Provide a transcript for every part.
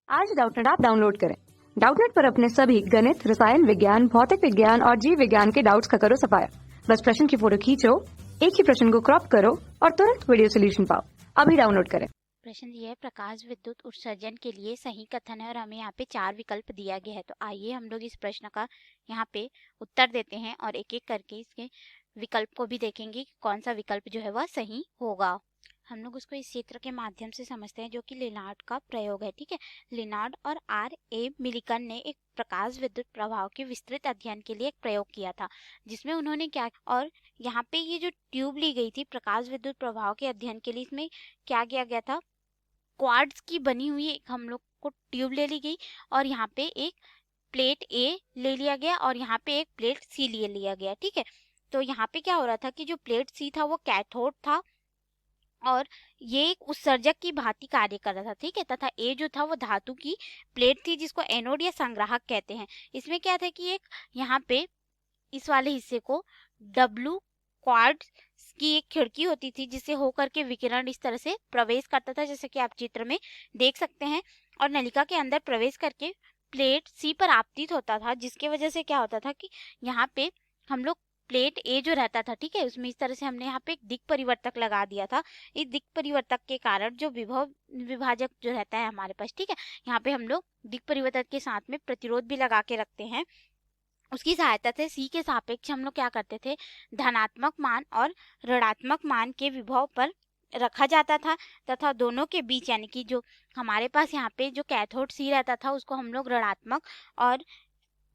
आज Doubtnut app download करें। Doubtnut पर अपने सभी गणित, रसायन विज्ञान, भौतिक विज्ञान और जीव विज्ञान के डाउट्स का करो सफाया। बस प्रश्न की फोटो खींचो, एक ही प्रश्न को क्रॉप करो और तुरंत वीडियो सोल्यूशन पाओ। अभी डाउनलोड करें। प्रश्न ये है, प्रकाश विद्युत उत्सर्जन के लिए सही कथन है और हमें यहाँ पे 4 विकल्प दिया गया है। तो आइए हम लोग इस प्रश्न का यहाँ पे उत्तर देते हैं और एक एक करके इसके विकल्प को भी देखेंगे कि कौन सा विकल्प जो है वह सही होगा। हम लोग उसको इस चित्र के माध्यम से समझते हैं जो कि लिनार्ड का प्रयोग है। ठीक है, लिनार्ड और R.A. मिलिकन ने एक प्रकाश विद्युत प्रभाव के विस्तृत अध्ययन के लिए एक प्रयोग किया था, जिसमें उन्होंने क्या, और यहाँ पे ये जो ट्यूब ली गई थी प्रकाश विद्युत प्रभाव के अध्ययन के लिए, इसमें क्या किया गया था, क्वार्ट्ज की बनी हुई एक हम लोग को ट्यूब ले ली गई और यहाँ पे एक प्लेट ए ले लिया गया और यहाँ पे एक प्लेट सी ले लिया गया। ठीक है, तो यहाँ पे क्या हो रहा था कि जो प्लेट सी था वो कैथोड था और ये एक उत्सर्जक की भांति कार्य कर रहा था। ठीक है, तथा ए जो था वो धातु की प्लेट थी जिसको एनोड या संग्राहक कहते हैं। इसमें क्या था कि एक यहाँ पे इस वाले हिस्से को डब्लू क्वार्ट्ज की एक खिड़की होती थी जिससे होकर के विकिरण इस तरह से प्रवेश करता था, जैसे कि आप चित्र में देख सकते हैं, और नलिका के अंदर प्रवेश करके प्लेट सी पर आपतित होता था, जिसके वजह से क्या होता था कि यहाँ पे हम लोग प्लेट ए जो रहता था, ठीक है, उसमें इस तरह से हमने यहाँ पे एक दिक् परिवर्तक लगा दिया था। इस दिक् परिवर्तक के कारण जो विभव विभाजक जो रहता है हमारे पास, ठीक है, यहाँ पे हम लोग दिक् परिवर्तक के साथ में प्रतिरोध भी लगा के रखते हैं। उसकी सहायता से सी के सापेक्ष हम लोग क्या करते थे, धनात्मक मान और ऋणात्मक मान के विभव पर रखा जाता था तथा दोनों के बीच यानी कि जो हमारे पास यहाँ पे जो कैथोड सी रहता था उसको हम लोग ऋणात्मक और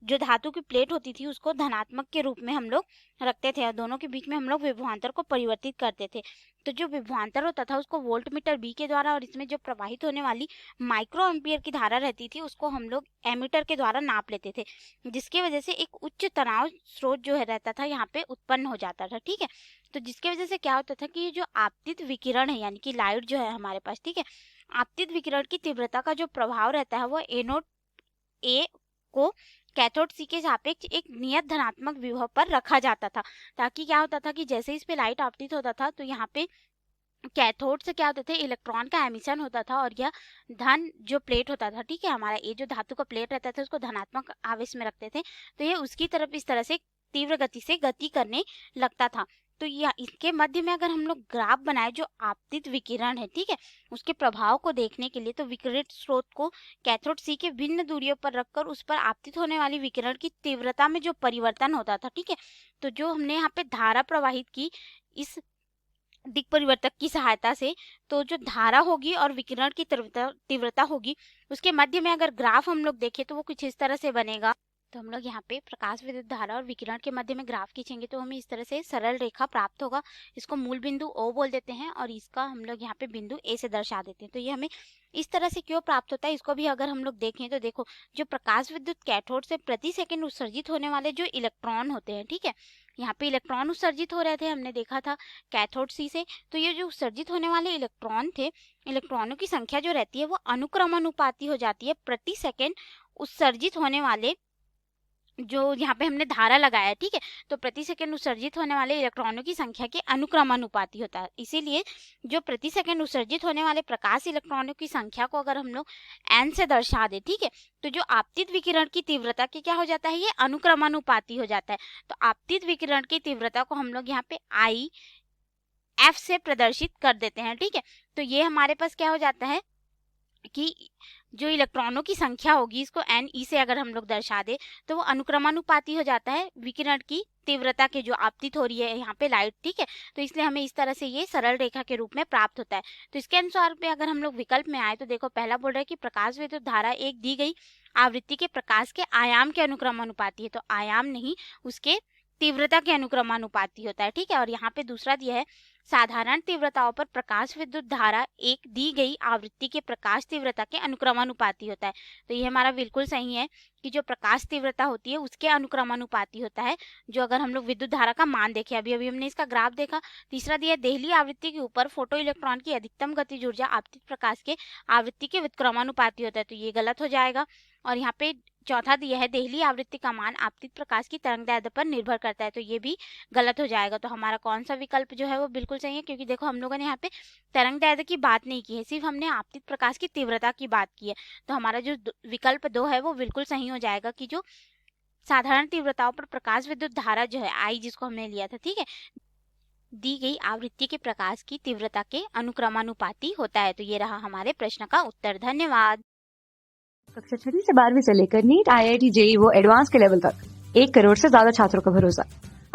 जो धातु की प्लेट होती थी उसको धनात्मक के रूप में हम लोग रखते थे और दोनों के बीच में हम लोग विभवांतर को परिवर्तित करते थे। तो जो विभवांतर होता था उसको वोल्टमीटर बी के द्वारा और इसमें जो प्रवाहित होने वाली माइक्रो एम्पियर की धारा रहती थी उसको हम लोग एमीटर के द्वारा नाप लेते थे, जिसके वजह से एक उच्च तनाव स्रोत जो है रहता था यहाँ पे उत्पन्न हो जाता था। ठीक है, तो जिसके वजह से क्या होता था कि ये जो आपतित विकिरण है यानी कि लाइट जो है हमारे पास, ठीक है, आपतित विकिरण की तीव्रता का जो प्रभाव रहता है वो एनोड ए को कैथोड सी के सापेक्ष एक नियत धनात्मक विभव पर रखा जाता था, ताकि क्या होता था कि जैसे इस पे लाइट आपतित होता था तो यहाँ पे कैथोड से क्या होता था, इलेक्ट्रॉन का एमिशन होता था और यह धन जो प्लेट होता था, ठीक है, हमारा ये जो धातु का प्लेट रहता था उसको धनात्मक आवेश में रखते थे, तो ये उसकी तरफ इस तरह से तीव्र गति से गति करने लगता था। तो यह इसके मध्य में अगर हम लोग ग्राफ बनाए जो आपतित विकिरण है, ठीक है, उसके प्रभाव को देखने के लिए, तो विकिरित स्रोत को कैथोड सी के भिन्न दूरियों पर रखकर उस पर आपतित होने वाली विकिरण की तीव्रता में जो परिवर्तन होता था, ठीक है, तो जो हमने यहाँ पे धारा प्रवाहित की इस दिक् परिवर्तक की सहायता से, तो जो धारा होगी और विकिरण की तीव्रता होगी उसके मध्य में अगर ग्राफ हम लोग देखें तो वो कुछ इस तरह से बनेगा। तो हम लोग यहाँ पे प्रकाश विद्युत धारा और विकिरण के मध्य में ग्राफ खींचेंगे तो हमें इस तरह से सरल रेखा प्राप्त होगा। इसको मूल बिंदु O बोल देते हैं और इसका हम लोग यहाँ पे बिंदु A से दर्शा देते हैं। तो ये हमें इस तरह से क्यों प्राप्त होता है इसको भी अगर हम लोग देखें तो देखो, जो प्रकाश विद्युत कैथोड से प्रति सेकंड उत्सर्जित होने वाले जो इलेक्ट्रॉन होते हैं, ठीक है, यहाँ पे इलेक्ट्रॉन उत्सर्जित हो रहे थे, हमने देखा था कैथोड सी से, तो ये जो उत्सर्जित होने वाले इलेक्ट्रॉन थे, इलेक्ट्रॉनों की संख्या जो रहती है वो अनुक्रमानुपाती हो जाती है प्रति सेकंड उत्सर्जित होने वाले जो यहाँ पे हमने धारा लगाया है, ठीक है, तो प्रति सेकंड उत्सर्जित होने वाले इलेक्ट्रॉनों की संख्या के अनुक्रमानुपाती होता है। इसीलिए जो प्रति सेकंड उत्सर्जित होने वाले प्रकाश इलेक्ट्रॉनों की संख्या को अगर हम लोग n से दर्शा दे, ठीक है, तो जो आपतित विकिरण की तीव्रता के क्या हो जाता है, ये अनुक्रमानुपाती हो जाता है। तो आपतित विकिरण की तीव्रता को हम लोग यहाँ पे I F से प्रदर्शित कर देते हैं। ठीक है, तो ये हमारे पास क्या हो जाता है कि जो इलेक्ट्रॉनों की संख्या होगी इसको NE से अगर हम लोग दर्शा दे तो वो अनुक्रमानुपाती हो जाता है विकिरण की तीव्रता के जो आपतित हो रही है यहाँ पे लाइट, ठीक है, तो इसलिए हमें इस तरह से ये सरल रेखा के रूप में प्राप्त होता है। तो इसके अनुसार पे अगर हम लोग विकल्प में आए तो देखो, पहला बोल रहा है कि प्रकाश विद्युत धारा एक दी गई आवृत्ति के प्रकाश के आयाम के अनुक्रमानुपाती है, तो आयाम नहीं उसके तीव्रता के अनुक्रमानुपाती होता है। ठीक है, और यहाँ पे दूसरा दिया है साधारण तीव्रताओं पर प्रकाश विद्युत धारा एक दी गई आवृत्ति के प्रकाश तीव्रता के अनुक्रमानुपाती होता है। तो ये हमारा बिल्कुल सही है कि जो प्रकाश तीव्रता होती है उसके अनुक्रमानुपाती होता है। जो अगर हम लोग विद्युत धारा का मान देखें, अभी अभी हमने इसका ग्राफ देखा। तीसरा दिया है देहली आवृत्ति के ऊपर फोटो इलेक्ट्रॉन की अधिकतम गतिज ऊर्जा आपतित प्रकाश के आवृत्ति के व्युत्क्रमानुपाती होता है, तो ये गलत हो जाएगा। और यहाँ पे चौथा दिया है देहली आवृत्ति का मान आपतित प्रकाश की तरंगदैर्ध्य पर निर्भर करता है, तो ये भी गलत हो जाएगा। तो हमारा कौन सा विकल्प जो है वो बिल्कुल सही है, क्योंकि देखो हम लोगों ने यहाँ पे तरंगदैर्ध्य की बात नहीं की है, सिर्फ हमने आपतित प्रकाश की तीव्रता की बात की है। तो हमारा जो विकल्प 2 है वो बिल्कुल सही हो जाएगा कि जो साधारण तीव्रताओं पर प्रकाश विद्युत धारा जो है आई, जिसको हमने लिया था, ठीक है, दी गई आवृत्ति के प्रकाश की तीव्रता के अनुक्रमानुपाती होता है। तो ये रहा हमारे प्रश्न का उत्तर। धन्यवाद। कक्षा 6वीं से 12वीं से लेकर नीट, IIT, JEE वो एडवांस के लेवल तक 1 करोड़ से ज्यादा छात्रों का भरोसा।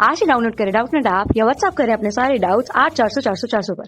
आज ही डाउनलोड करें डाउटनेट ऐप या व्हाट्सएप करें अपने सारे डाउट्स 8400 400 400 पर।